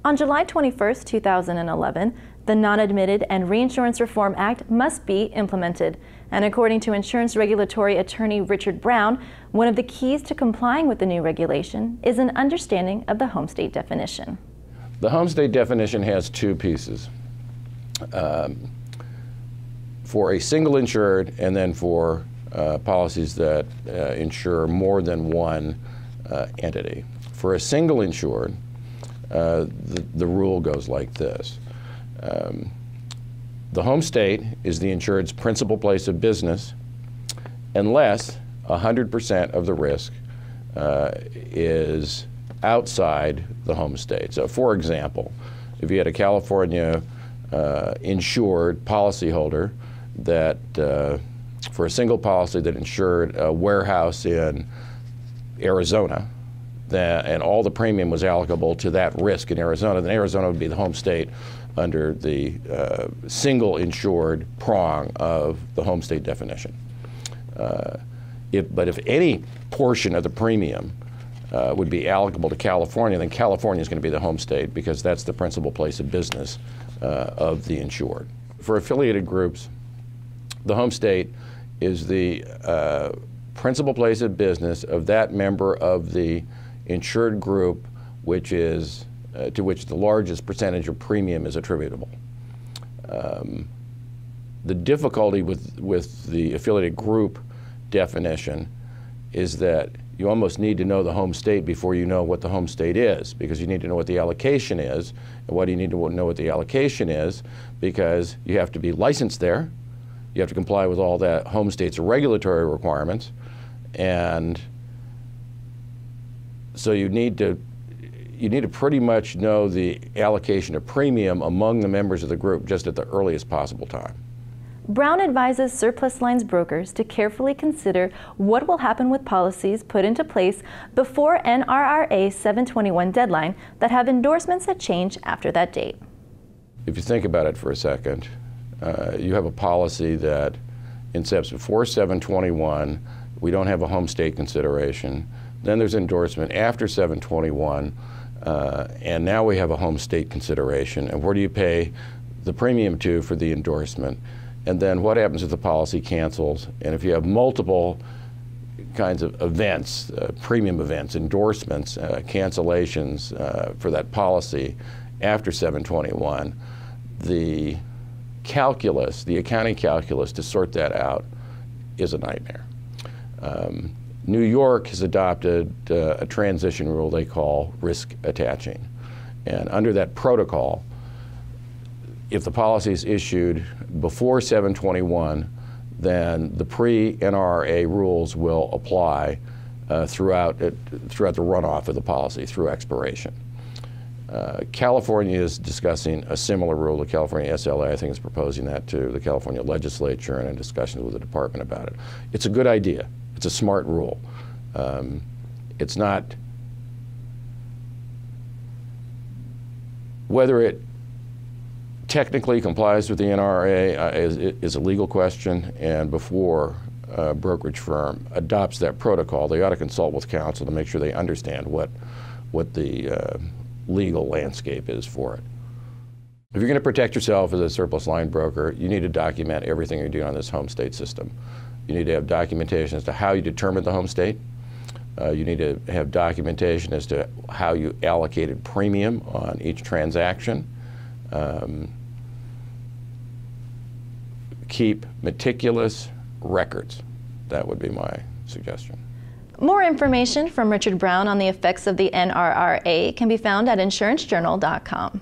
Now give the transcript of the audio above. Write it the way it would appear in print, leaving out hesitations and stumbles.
On July 21, 2011, the Non-Admitted and Reinsurance Reform Act must be implemented. And according to insurance regulatory attorney Richard Brown, one of the keys to complying with the new regulation is an understanding of the home state definition. The home state definition has two pieces. For a single insured and then for policies that insure more than one entity. For a single insured, the rule goes like this. The home state is the insured's principal place of business unless 100% of the risk is outside the home state. So for example, if you had a California insured policyholder that for a single policy that insured a warehouse in Arizona, and all the premium was allocable to that risk in Arizona, then Arizona would be the home state under the single insured prong of the home state definition. But if any portion of the premium would be allocable to California, then California is going to be the home state because that's the principal place of business of the insured. For affiliated groups, the home state is the principal place of business of that member of the insured group which is to which the largest percentage of premium is attributable. The difficulty with the affiliated group definition is that you almost need to know the home state before you know what the home state is, because you need to know what the allocation is. And why do you need to know what the allocation is? Because you have to be licensed there, you have to comply with all that home state's regulatory requirements, and so you need to pretty much know the allocation of premium among the members of the group just at the earliest possible time. Brown advises surplus lines brokers to carefully consider what will happen with policies put into place before NRRA 721 deadline that have endorsements that change after that date. If you think about it for a second, you have a policy that incepts before 721, we don't have a home state consideration. Then there's endorsement after 721, and now we have a home state consideration. And where do you pay the premium to for the endorsement? And then what happens if the policy cancels? And if you have multiple kinds of events, premium events, endorsements, cancellations for that policy after 721, the calculus, the accounting calculus to sort that out is a nightmare. New York has adopted a transition rule they call risk attaching. And under that protocol, if the policy is issued before 721, then the pre-NRA rules will apply throughout the runoff of the policy through expiration. California is discussing a similar rule. The California SLA, I think, is proposing that to the California legislature and in discussions with the department about it. It's a good idea. It's a smart rule. It's not, whether it technically complies with the NRA is a legal question, and before a brokerage firm adopts that protocol, they ought to consult with counsel to make sure they understand what the legal landscape is for it. If you're going to protect yourself as a surplus line broker, you need to document everything you're doing on this home state system. You need to have documentation as to how you determine the home state. You need to have documentation as to how you allocated premium on each transaction. Keep meticulous records. That would be my suggestion. More information from Richard Brown on the effects of the NRRA can be found at insurancejournal.com.